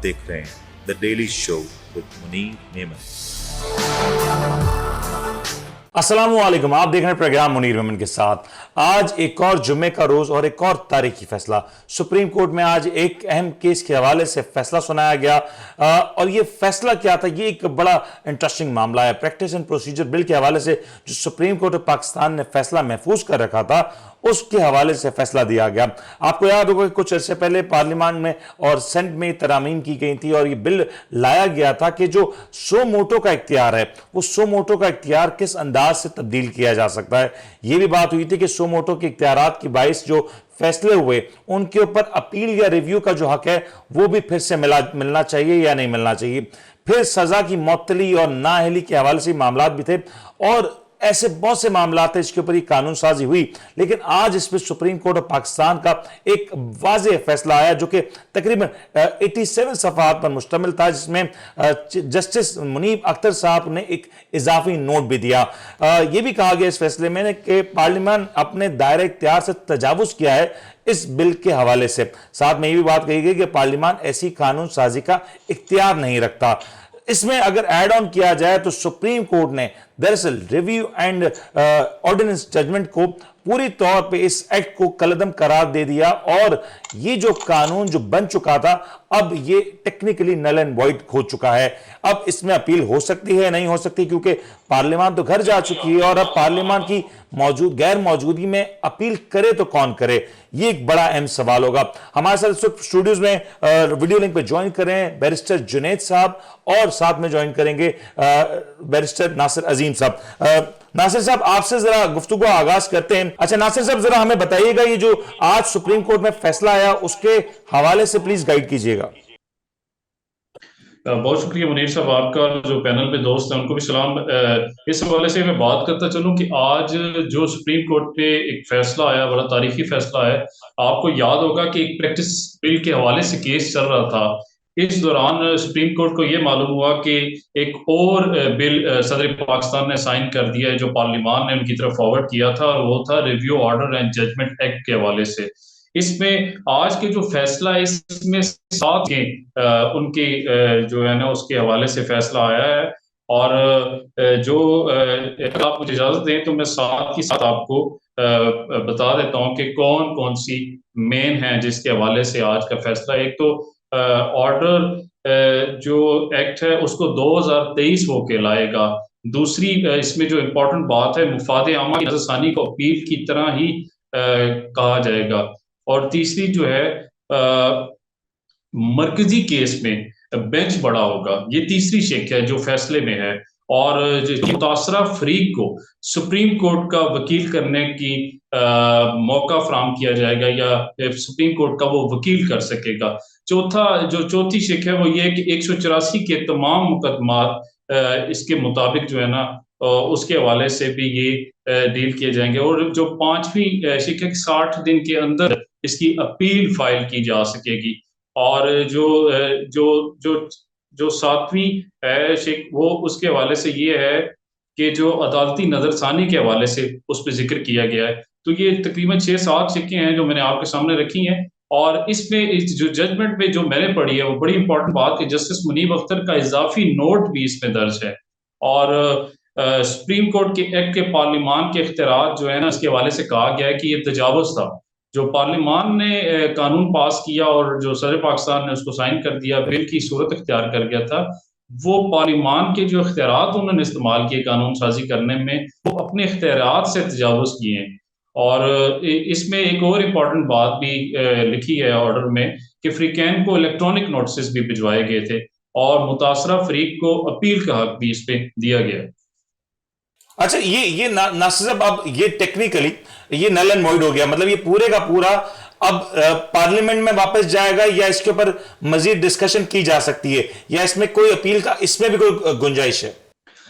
देख रहे हैं the daily show with Munir Memon. अस्सलामुअलैकुम, आप देख रहे हैं प्रोग्राम मुनीर मेमन के साथ। आज एक और जुम्मे का रोज और एक और तारीखी फैसला। सुप्रीम कोर्ट में आज एक अहम केस के हवाले से फैसला सुनाया गया और ये फैसला क्या था, ये एक बड़ा इंटरेस्टिंग मामला है। प्रैक्टिस एंड प्रोसीजर बिल के हवाले से जो सुप्रीम कोर्ट ऑफ पाकिस्तान ने फैसला महफूज कर रखा था, उसके हवाले से फैसला दिया गया। आपको याद होगा कि कुछ अर्से पहले पार्लियामेंट में और सेनेट में तरमीम की गई थी और ये बिल लाया गया था कि जो सो मोटो का इख्तियार है, वो सो मोटो का इख्तियार किस अंदाज से तब्दील किया जा सकता है। ये भी बात हुई थी कि सो मोटो के इख्तियारात की बाइस जो फैसले हुए, उनके ऊपर अपील या रिव्यू का जो हक है वो भी फिर से मिलना चाहिए या नहीं मिलना चाहिए। फिर सजा की मअतली और नाअहली के हवाले से मामला भी थे और ऐसे बहुत से मामला थे इसके ऊपर कानून साजी हुई। लेकिन आज इस पर सुप्रीम कोर्ट ऑफ पाकिस्तान का एक वाज़ेह फैसला आया जो कि तकरीबन 87 सफ़हात पर मुश्तमिल था, जिसमें जस्टिस मुनीब अख्तर साहब ने एक इजाफी नोट भी दिया। यह भी कहा गया इस फैसले में कि पार्लियामेंट अपने दायरे इख्तियार से तजावुज किया है इस बिल के हवाले से। साथ में यह भी बात कही गई कि पार्लियामेंट ऐसी कानून साजी का इख्तियार नहीं रखता। इसमें अगर ऐड ऑन किया जाए तो सुप्रीम कोर्ट ने दरअसल रिव्यू एंड ऑर्डिनेंस जजमेंट को पूरी तौर पे इस एक्ट को कलअदम करार दे दिया और ये जो कानून जो बन चुका था, अब ये टेक्निकली नल एंड वॉइड हो चुका है। अब इसमें अपील हो सकती है, नहीं हो सकती, क्योंकि पार्लियामेंट तो घर जा चुकी है और अब पार्लियामेंट की गैर मौजूदगी में अपील करे तो कौन करे, ये एक बड़ा अहम सवाल होगा। हमारे साथ इस वक्त स्टूडियोज में वीडियो लिंक पे ज्वाइन करें बैरिस्टर जुनैद साहब और साथ में ज्वाइन करेंगे बैरिस्टर नासिर अजीम साहब। नासिर साहब, आपसे जरा गुफ्तगू आगाज करते हैं। अच्छा नासिर साहब, जरा हमें बताइएगा ये जो आज सुप्रीम कोर्ट में फैसला आया उसके हवाले से प्लीज गाइड कीजिएगा। बहुत शुक्रिया मुनीर साहब, आपका जो पैनल पे दोस्त है उनको भी सलाम। इस हवाले से मैं बात करता चलूं कि आज जो सुप्रीम कोर्ट पे एक फैसला आया, बड़ा तारीखी फैसला है। आपको याद होगा कि एक प्रैक्टिस बिल के हवाले से केस चल रहा था। इस दौरान सुप्रीम कोर्ट को यह मालूम हुआ कि एक और बिल सदर पाकिस्तान ने साइन कर दिया है जो पार्लियामान ने उनकी तरफ फॉरवर्ड किया था, और वो था review order and judgment act के हवाले से। इसमें आज के जो फैसला है इसमें सात के उनके जो है ना उसके हवाले से फैसला आया है। और जो अगर आप मुझे इजाजत दें तो मैं साथ ही साथ आपको बता देता हूं कि कौन कौन सी मेन है जिसके हवाले से आज का फैसला। एक तो ऑर्डर जो एक्ट है उसको 2023 वो कहलाएगा। दूसरी इसमें जो इम्पोर्टेंट बात है, मुफाद आमा की नजरसानी को अपील की तरह ही कहा जाएगा। और तीसरी जो है मरकजी केस में बेंच बड़ा होगा, ये तीसरी शिक है जो फैसले में है। और मुतासरा फरीक को सुप्रीम कोर्ट का वकील करने की मौका फराम किया जाएगा या सुप्रीम कोर्ट का वो वकील कर सकेगा। चौथी शिक है वो ये कि 184 के तमाम मुकदमात इसके मुताबिक जो है ना उसके हवाले से भी ये डील किए जाएंगे। और जो पांचवी शिक है 60 दिन के अंदर इसकी अपील फाइल की जा सकेगी। और जो सातवीं है शिक वो उसके हवाले से ये है कि जो अदालती नजरसानी के हवाले से उस पर जिक्र किया गया है। तो ये तकरीबन 6-7 शिक्के हैं जो मैंने आपके सामने रखी हैं। और इसमें इस जो जजमेंट में जो मैंने पढ़ी है वो बड़ी इंपॉर्टेंट बात कि जस्टिस मुनीब अख्तर का इजाफी नोट भी इसमें दर्ज है। और सुप्रीम कोर्ट के एक्ट के पार्लियामान के इख्तियारात जो है ना इसके हवाले से कहा गया है कि ये तजावुज था। जो पार्लियामान ने कानून पास किया और जो सदर पाकिस्तान ने उसको साइन कर दिया, बिल की सूरत इख्तियार कर गया था, वो पार्लियामान के जो इख्तियारात उन्होंने इस्तेमाल किए कानून साजी करने में, वो अपने इख्तियारात से तजावुज किए हैं। और इसमें एक और इम्पॉर्टेंट बात भी लिखी है ऑर्डर में कि फ्रीकैन को इलेक्ट्रॉनिक नोटिस भी भिजवाए गए थे और मुतासरा फरीक को अपील का हक भी इस पे दिया गया है। अच्छा, ये नासिर साहब, अब ये टेक्निकली ये नल एंड वॉइड हो गया, मतलब ये पूरे का पूरा अब पार्लियामेंट में वापस जाएगा या इसके ऊपर मजीद डिस्कशन की जा सकती है या इसमें कोई अपील का इसमें भी कोई गुंजाइश है?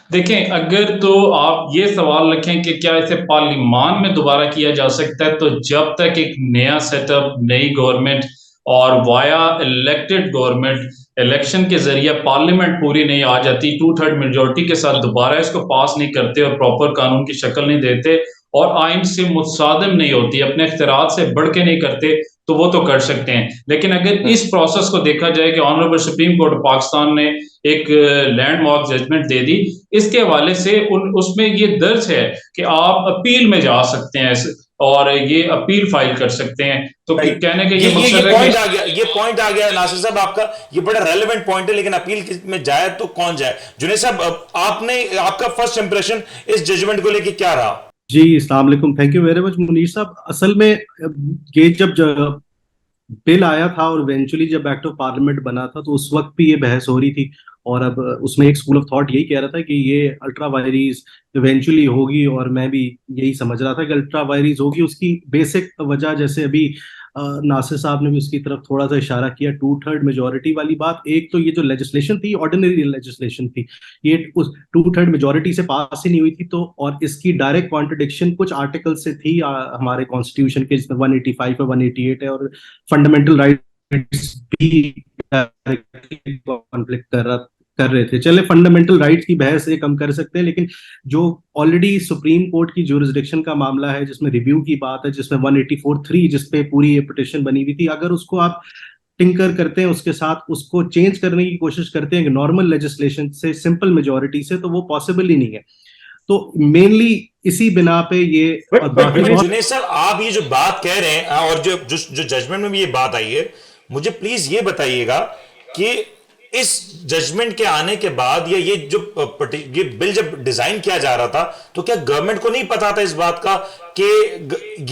देखें, अगर तो आप ये सवाल रखें कि क्या इसे पार्लियामान में दोबारा किया जा सकता है, तो जब तक एक नया सेटअप, नई गवर्नमेंट और वाया इलेक्टेड गवर्नमेंट इलेक्शन के जरिए पार्लियामेंट पूरी नहीं आ जाती, 2/3 मेजोरिटी के साथ दोबारा इसको पास नहीं करते और प्रॉपर कानून की शक्ल नहीं देते और आइन से मुतसादिम नहीं होती, अपने इख्तियारात से बढ़ के नहीं करते, तो वो तो कर सकते हैं। लेकिन अगर इस प्रोसेस को देखा जाए कि honourable supreme court of Pakistan ने एक लैंडमार्क जजमेंट दे दी, इसके हवाले से उसमें ये दर्ज है कि आप अपील में जा सकते हैं और ये अपील फाइल कर सकते हैं। तो कहने का ये मकसद ये है पॉइंट कि आ गया, ये पॉइंट आ गया नासिर साहब आपका। ये बड़ा रेलेवेंट पॉइंट है, लेकिन अपील में जाए तो कौन जाए? जुनेद साहब, आपने आपका फर्स्ट इंप्रेशन इस जजमेंट को लेके क्या रहा? जी, अस्सलाम वालेकुम, thank you very much Munir साहब। असल में ये जब बिल आया था और इवेंचुअली जब एक्ट ऑफ पार्लियामेंट बना था, तो उस वक्त भी ये बहस हो रही थी। और अब उसमें एक स्कूल ऑफ थॉट यही कह रहा था कि ये अल्ट्रा वायरीज इवेंचुअली होगी, और मैं भी यही समझ रहा था कि अल्ट्रा वायरीज होगी। उसकी बेसिक वजह, जैसे अभी नासिर साहब ने भी उसकी तरफ थोड़ा सा इशारा किया, 2/3 मेजोरिटी वाली बात। एक तो ये जो लेजिस्लेशन थी, ऑर्डिनरी लेजिस्लेशन थी, ये उस 2/3 मेजोरिटी से पास ही नहीं हुई थी। तो और इसकी डायरेक्ट कॉन्ट्रडिक्शन कुछ आर्टिकल से थी हमारे कॉन्स्टिट्यूशन के, जिसमें 185 और 188 है, और फंडामेंटल राइट्स भी कॉन्फ्लिक्ट कर रहे थे। चले, फंडामेंटल राइट्स की बहस एक हम कर सकते हैं, लेकिन जो ऑलरेडी सुप्रीम कोर्ट की ज्यूरिसडिक्शन का मामला है, जिसमें रिव्यू की बात है, जिसमें 184(3) जिसपे पूरी ये पिटिशन बनी हुई थी, अगर उसको आप टिंकर करते हैं, उसके साथ उसको चेंज करने की कोशिश करते हैं नॉर्मल लेजिस्लेशन से, सिंपल मेजोरिटी से, तो वो पॉसिबल ही नहीं है। तो मेनली इसी बिना पे ये जुनेद साहब, आप ये जो बात कह रहे हैं और जो जजमेंट में भी ये बात आई है, मुझे प्लीज ये बताइएगा कि इस जजमेंट के आने के बाद, या ये बिल जब डिजाइन किया जा रहा था, तो क्या गवर्नमेंट को नहीं पता था इस बात का कि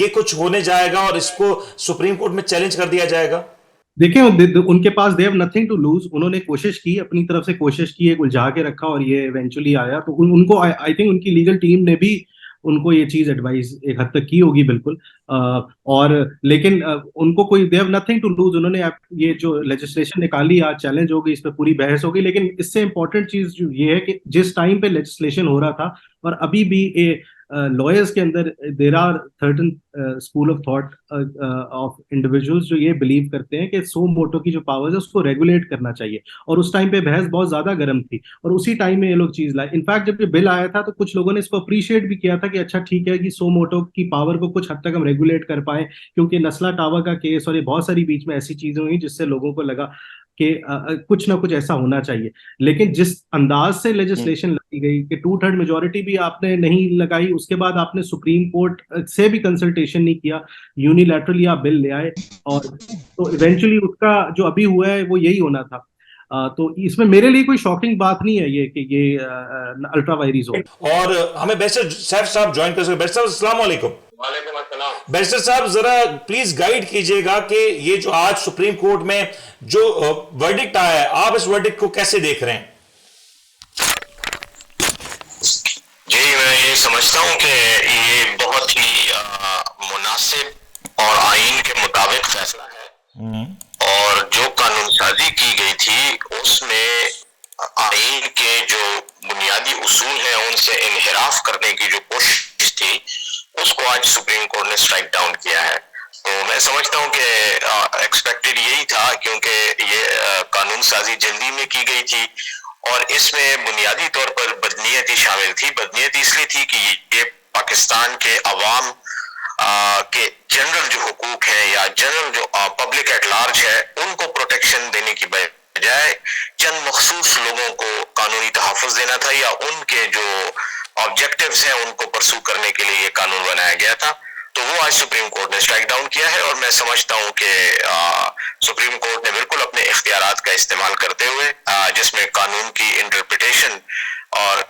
ये कुछ होने जाएगा और इसको सुप्रीम कोर्ट में चैलेंज कर दिया जाएगा? देखिए, उनके पास they have nothing to lose. उन्होंने कोशिश की, अपनी तरफ से कोशिश की, एक उलझा के रखा, और ये इवेंचुअली आया। तो उनको आई थिंक उनकी लीगल टीम ने भी उनको ये चीज एडवाइस एक हद तक की होगी, बिल्कुल। और लेकिन उनको कोई they have nothing to lose. उन्होंने ये जो लेजिस्लेशन निकाली, आज चैलेंज हो गई, इस पर पूरी बहस हो गई। लेकिन इससे इंपॉर्टेंट चीज जो ये है कि जिस टाइम पे लेजिस्लेशन हो रहा था, और अभी भी लॉयर्स के अंदर there are certain school of thought of individuals जो ये बिलीव करते हैं कि सो मोटो की जो पावर्स है उसको रेगुलेट करना चाहिए। और उस टाइम पे बहस बहुत ज्यादा गर्म थी, और उसी टाइम में ये लोग चीज लाए। इनफैक्ट जब ये बिल आया था, तो कुछ लोगों ने इसको अप्रिशिएट भी किया था कि अच्छा ठीक है कि सो मोटो की पावर को कुछ हद तक हम रेगुलेट कर पाए, क्योंकि नस्ला टावर का केस और ये बहुत सारी बीच में ऐसी चीजें हुई जिससे लोगों को लगा कि कुछ ना कुछ ऐसा होना चाहिए। लेकिन जिस अंदाज से लेजिस्लेशन लगाई गई कि 2/3 मेजोरिटी भी आपने नहीं लगाई, उसके बाद आपने सुप्रीम कोर्ट से भी कंसल्टेशन नहीं किया, यूनिलैटरली आप बिल ले आए, और तो इवेंचुअली उसका जो अभी हुआ है वो यही होना था। तो इसमें मेरे लिए कोई शॉकिंग बात नहीं है ये कि ये अल्ट्रा वायरीज हो। और हमें बैरिस्टर सैफ साहब ज्वाइन कर सकते। बैरिस्टर साहब, अस्सलाम वालेकुम। बैरिस्टर साहब, जरा प्लीज गाइड कीजिएगा कि ये जो आज सुप्रीम कोर्ट में जो वर्डिक्ट आया है, आप इस वर्डिक्ट को कैसे देख रहे हैं? जी, मैं ये समझता हूं कि ये बहुत ही मुनासिब और आईन के मुताबिक फैसला है। और जो कानून साजी की गई थी, उसमें आईन के जो बुनियादी उसूल हैं उनसे इनहिराफ करने की जो कोशिश थी, उसको आज सुप्रीम कोर्ट ने स्ट्राइक डाउन किया है। तो मैं समझता हूं कि एक्सपेक्टेड यही था, क्योंकि ये कानून साजी जल्दी में की गई थी, और इसमें बुनियादी तौर पर बदनीयती शामिल थी। बदनीयती इसलिए थी कि ये पाकिस्तान के अवाम के जनरल जो हुकूक है, या जनरल जो पब्लिक एट लार्ज है, उनको प्रोटेक्शन देने की बजाय चंद मखसूस लोगों को कानूनी तहफ़्फ़ुज़ देना था, या उनके जो ऑब्जेक्टिव्स हैं उनको परसू करने के लिए ये कानून बनाया गया था। तो वो आज सुप्रीम कोर्ट ने स्ट्राइक डाउन किया है, और मैं समझता हूं कि सुप्रीम कोर्ट ने बिल्कुल अपने इख्तियारात का इस्तेमाल करते हुए, जिसमें कानून की इंटरप्रिटेशन और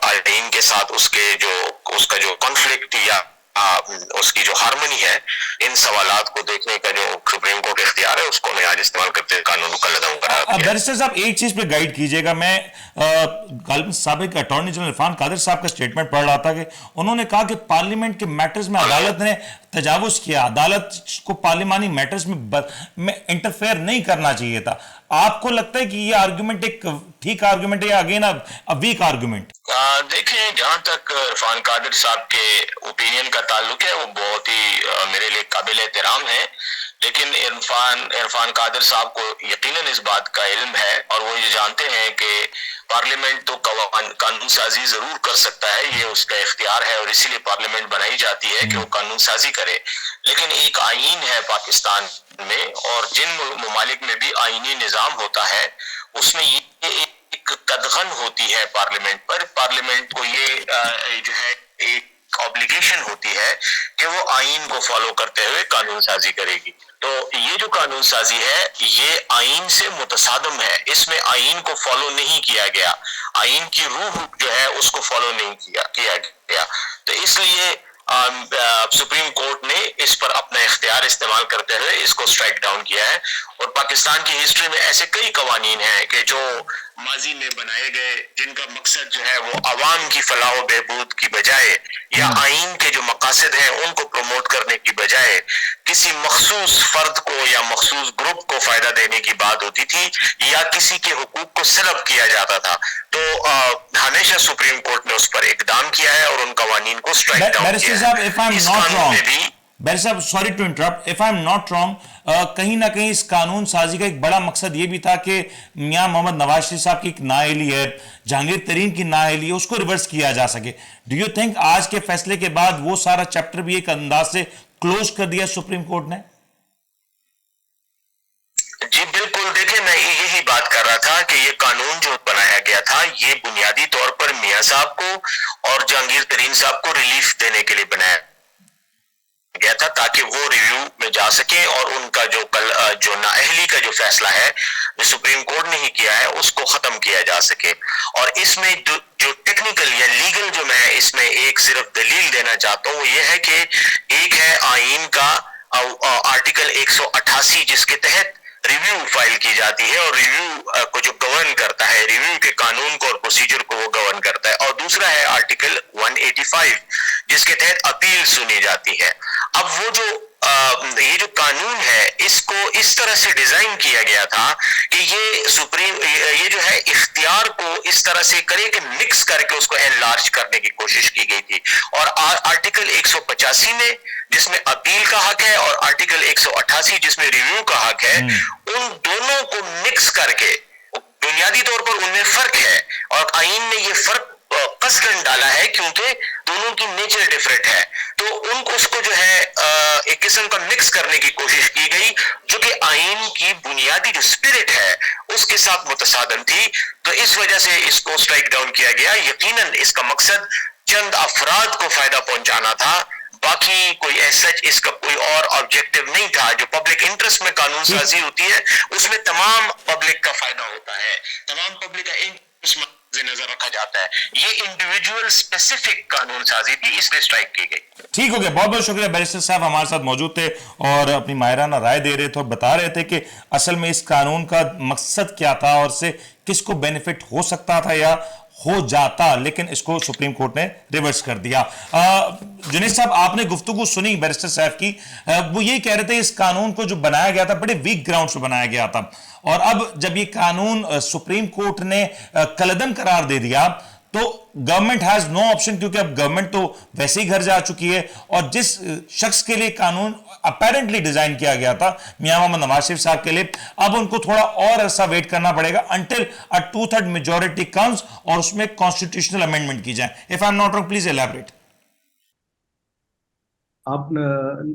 आईन के साथ उसका जो कॉन्फ्लिक्ट या उसकी जो हार्मनी है, इन सवालात को देखने का जो सुप्रीम कोर्ट इख्तियार है, उसको मैं आज इस्तेमाल करते हुए कानून को लदम करार दिया। बैरिस्टर साहब, एक चीज पे गाइड कीजिएगा। मैं कल साबिक अटॉर्नी जनरल इरफान कादिर साहब का स्टेटमेंट पढ़ रहा था कि उन्होंने कहा कि पार्लियामेंट के मैटर्स में अदालत ने तजावुज किया, अदालत को पार्लिमानी मैटर्स में इंटरफेयर नहीं करना चाहिए था। आपको लगता है कि ये आर्गुमेंट एक ठीक आर्गुमेंट है, या अगेन अ वीक आर्गुमेंट? देखें, जहां तक इरफान कादिर साहब के ओपिनियन का ताल्लुक है, वो बहुत ही मेरे लिए काबिल एहतराम है। लेकिन इरफान कादिर साहब को यकीनन इस बात का इल्म है और वो ये जानते हैं कि पार्लियामेंट तो कानून साजी जरूर कर सकता है, ये उसका इख्तियार है और इसीलिए पार्लियामेंट बनाई जाती है कि वो कानून साजी करे। लेकिन एक आईन है पाकिस्तान में और जिन ममालिक में भी आईनी निजाम होता है उसमें ये एक कदगन होती है पार्लियामेंट पर। पार्लियामेंट को ये जो है एक ऑब्लिगेशन होती है कि वो आइन को फॉलो करते हुए कानून साजी करेगी। तो ये जो कानून साजी है ये आइन से मुतसादम है, इसमें आइन को फॉलो नहीं किया गया, आइन की रूह जो है उसको फॉलो नहीं किया गया। तो इसलिए सुप्रीम कोर्ट ने इस पर अपना इख्तियार इस्तेमाल करते हुए इसको स्ट्राइक डाउन किया है। और पाकिस्तान की हिस्ट्री में ऐसे कई कवानीन हैं कि जो माजी में बनाए गए जिनका मकसद जो है वो अवाम की फलाह व बहबूद की बजाय या आइन के जो मकासद हैं उनको प्रमोट करने की बजाय किसी मखसूस फर्द को या मखसूस ग्रुप को फायदा देने की बात होती थी या किसी के हुकूक को सलब किया जाता था। तो हमेशा सुप्रीम कोर्ट ने उस पर इकदाम किया है और उन कवानीन को स्ट्राइक डाउन किया है। इस कानून में भी बैरिस्टर साहब, sorry to interrupt, if I am not wrong, कहीं ना कहीं इस कानून साजी का एक बड़ा मकसद ये भी था कि मियां मोहम्मद नवाज शरीफ साहब की एक नाअहली है, जहांगीर तरीन की नाअहली है, उसको रिवर्स किया जा सके। डू यू थिंक आज के फैसले के बाद वो सारा चैप्टर भी एक अंदाज से क्लोज कर दिया सुप्रीम कोर्ट ने? जी बिल्कुल, देखिए मैं यही बात कर रहा था कि ये कानून जो बनाया गया था ये बुनियादी तौर पर मियां साहब को और जहांगीर तरीन साहब को रिलीफ देने के लिए बनाया गया था ताकि वो रिव्यू में जा सके और उनका जो नाअहली का जो फैसला है जो सुप्रीम कोर्ट ने ही किया है उसको खत्म किया जा सके। और इसमें जो टेक्निकल या लीगल जो मैं इसमें एक सिर्फ दलील देना चाहता हूँ वो ये है कि एक है आइन का आर्टिकल 188 जिसके तहत रिव्यू फाइल की जाती है और रिव्यू को जो गवर्न करता है, रिव्यू के कानून को और प्रोसीजर को वो गवर्न करता है। और दूसरा है आर्टिकल 185 जिसके तहत अपील सुनी जाती है। अब वो जो ये जो कानून है इसको इस तरह से डिजाइन किया गया था कि ये जो है इख्तियार को इस तरह से करे कि मिक्स करके उसको एनलार्ज करने की कोशिश की गई थी। और आर्टिकल 185 में जिसमें अपील का हक है और आर्टिकल 188 जिसमें रिव्यू का हक है, उन दोनों को मिक्स करके बुनियादी तौर पर उनमें फर्क है और आइन ने ये फर्क कसरन डाला है क्योंकि दोनों की नेचर डिफरेंट है। तो उनको उसको जो है एक किस्म का मिक्स करने की कोशिश की गई जो कि आइन की बुनियादी जो स्पिरिट है उसके साथ मुतसादम थी। तो इस वजह से इसको स्ट्राइक डाउन किया गया। यकीनन इसका मकसद चंद अफराद को फायदा पहुंचाना था, बाकी कोई सच इसका कोई और ऑब्जेक्टिव नहीं था। जो पब्लिक इंटरेस्ट में कानून साजी होती है उसमें तमाम पब्लिक का फायदा होता है, तमाम पब्लिक का इंटरेस्ट नजर रखा जाता है। ये इंडिविजुअल स्पेसिफिक कानून साजी थी, इसलिए स्ट्राइक की गई। ठीक हो गया, बहुत बहुत शुक्रिया। बैरिस्टर साहब हमारे साथ मौजूद थे और अपनी माहिराना राय दे रहे थे और बता रहे थे कि असल में इस कानून का मकसद क्या था और से किसको बेनिफिट हो सकता था या हो जाता, लेकिन इसको सुप्रीम कोर्ट ने रिवर्स कर दिया। जुनैद साहब, आपने गुफ्तगू सुनी बैरिस्टर साहब की, वो यही कह रहे थे इस कानून को जो बनाया गया था बड़े वीक ग्राउंड पे बनाया गया था और अब जब ये कानून सुप्रीम कोर्ट ने कलअदम करार दे दिया तो गवर्नमेंट हैज नो ऑप्शन, क्योंकि अब गवर्नमेंट तो वैसे ही घर जा चुकी है और जिस शख्स के लिए कानून अपेरेंटली डिजाइन किया गया था मियां मोहम्मद नवाज शरीफ साहब के लिए, अब उनको थोड़ा और अरसा वेट करना पड़ेगा अंटिल अ 2/3 मेजॉरिटी कम्स और उसमें कॉन्स्टिट्यूशनल अमेंडमेंट की जाए। If I am not wrong, please elaborate. आप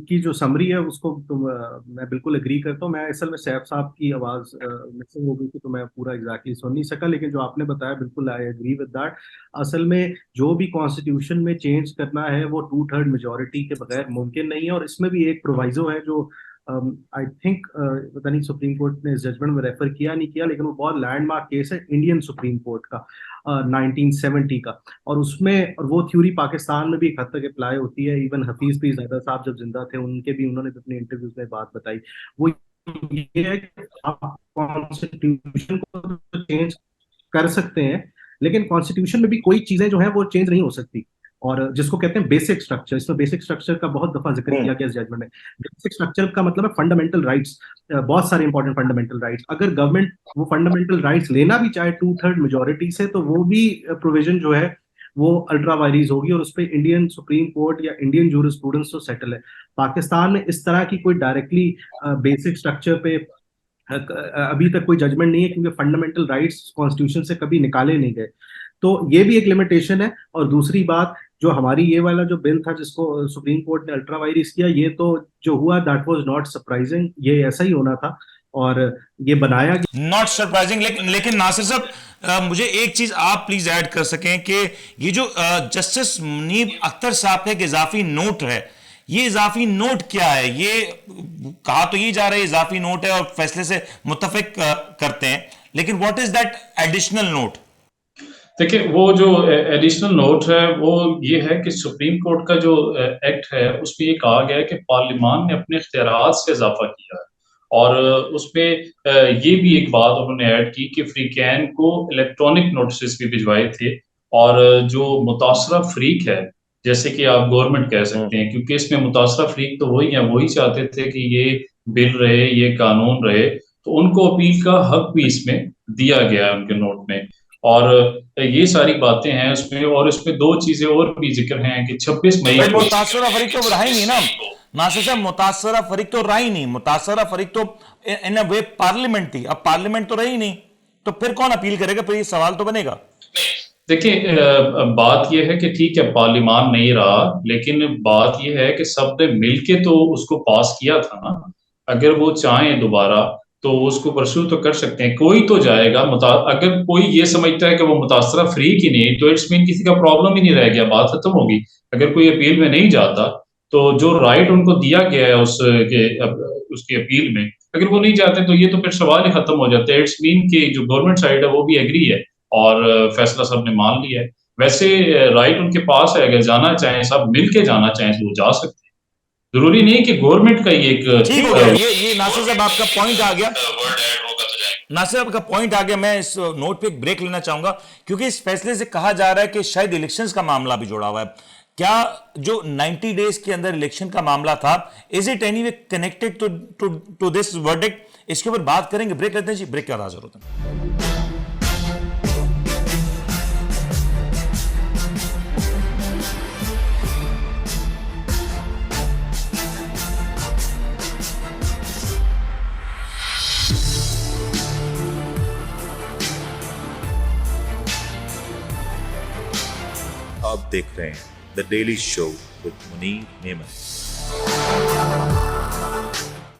की जो समरी है उसको तो मैं बिल्कुल एग्री करता हूँ। मैं असल में सैफ साहब की आवाज मिसिंग हो गई थी तो मैं पूरा एग्जैक्टली सुन नहीं सका, लेकिन जो आपने बताया बिल्कुल आई एग्री विद दैट। असल में जो भी कॉन्स्टिट्यूशन में चेंज करना है वो 2/3 मेजॉरिटी के बगैर मुमकिन नहीं है। और इसमें भी एक प्रोवाइजो है जो आई थिंक पता नहीं सुप्रीम कोर्ट ने जजमेंट में रेफर किया नहीं किया, लेकिन वो बहुत लैंडमार्क केस है इंडियन सुप्रीम कोर्ट का 1970 का। और उसमें और वो थ्योरी पाकिस्तान में भी एक हद तक अप्लाई होती है। इवन हफीज पीरजादा साहब जब जिंदा थे उन्होंने भी अपने इंटरव्यूज में बात बताई। वो ये है कि आप कॉन्स्टिट्यूशन को चेंज कर सकते हैं लेकिन कॉन्स्टिट्यूशन में भी कोई चीजें जो है वो चेंज नहीं हो सकती। और जिसको कहते हैं बेसिक स्ट्रक्चर, इसमें बेसिक स्ट्रक्चर का बहुत दफा जिक्र किया गया इस जजमेंट में। बेसिक स्ट्रक्चर का मतलब है फंडामेंटल राइट्स, बहुत सारे इंपॉर्टेंट फंडामेंटल राइट्स। अगर गवर्नमेंट वो फंडामेंटल राइट्स लेना भी चाहे 2/3 मेजॉरिटी से तो वो भी प्रोविजन जो है वो अल्ट्रा वायरीज होगी और उस पर इंडियन सुप्रीम कोर्ट या इंडियन जूरिस्प्रूडेंस तो सेटल है। पाकिस्तान में इस तरह की कोई डायरेक्टली बेसिक स्ट्रक्चर पे अभी तक कोई जजमेंट नहीं है, क्योंकि फंडामेंटल राइट्स कॉन्स्टिट्यूशन से कभी निकाले नहीं गए। तो ये भी एक लिमिटेशन है। और दूसरी बात, जो हमारी ये वाला जो बिल था जिसको सुप्रीम कोर्ट ने अल्ट्रा वायरीज किया, ये तो जो हुआ दैट वाज नॉट सरप्राइजिंग, ये ऐसा ही होना था और ये बनाया गया। Not surprising. लेकिन नासिर साहब, मुझे एक चीज आप प्लीज ऐड कर सकें कि ये जो जस्टिस मुनीब अख्तर साहब का एक इजाफी नोट है, ये इजाफी नोट क्या है? ये कहा तो ये जा रहा है इजाफी नोट है और फैसले से मुत्तफिक करते हैं, लेकिन what is that additional note? देखिए, वो जो एडिशनल नोट है वो ये है कि सुप्रीम कोर्ट का जो एक्ट है उसमें ये कहा गया है कि पार्लियामान ने अपने इख्तियारात से इजाफा किया है। और उसमें ये भी एक बात उन्होंने ऐड की कि फ्रीकैन को इलेक्ट्रॉनिक नोटिस भी भिजवाए थे। और जो मुतासरा फ्रीक है, जैसे कि आप गवर्नमेंट कह सकते हैं, क्योंकि इसमें मुतासरा फ्रीक तो वही है, वही चाहते थे कि ये बिल रहे, ये कानून रहे, तो उनको अपील का हक भी इसमें दिया गया है उनके नोट में। और ये सारी बातें हैं उसमें। और इसमें दो चीजें और भी जिक्र हैं कि 26 मई को मुतासरा फरीक तो रहा ही नहीं ना नासिर साहब, मुतासरा फरीक तो रहा ही नहीं। मुतासरा फरीक तो इन अ वे पार्लियामेंट थी, अब पार्लियामेंट तो रही नहीं, तो फिर कौन अपील करेगा? फिर ये सवाल तो बनेगा। देखिए, बात यह है कि ठीक है पार्लियामान नहीं रहा, लेकिन बात यह है कि सबने मिलके तो उसको पास किया था ना। अगर वो चाहें दोबारा तो उसको परस्यू तो कर सकते हैं, कोई तो जाएगा। अगर कोई ये समझता है कि वो मुतासरा फ्री की नहीं, तो इट्स मीन किसी का प्रॉब्लम ही नहीं रह गया, बात खत्म होगी। अगर कोई अपील में नहीं जाता तो जो राइट उनको दिया गया है उसकी अपील में, अगर वो नहीं जाते तो ये तो फिर सवाल ही खत्म हो जाता है। इट्स मीन कि जो गवर्नमेंट साइड है वो भी एग्री है और फैसला सबने मान लिया है। वैसे राइट उनके पास है, अगर जाना चाहें, सब मिलके जाना चाहें तो वो जा सकते हैं। जरूरी नहीं कि गवर्नमेंट का ही एक ठीक हो गया। ये नासिर साहब आपका पॉइंट आ गया। नासिर आपका पॉइंट आ गया। मैं इस नोट पे एक ब्रेक लेना चाहूंगा, क्योंकि इस फैसले से कहा जा रहा है कि शायद इलेक्शंस का मामला भी जुड़ा हुआ है। क्या जो 90 डेज के अंदर इलेक्शन का मामला था, is it anyway connected to this verdict? इसके ऊपर बात करेंगे। ब्रेक लेते हैं जी, ब्रेक का हाजिर होता है। आप देख रहे हैं the daily show with Munir नेमत।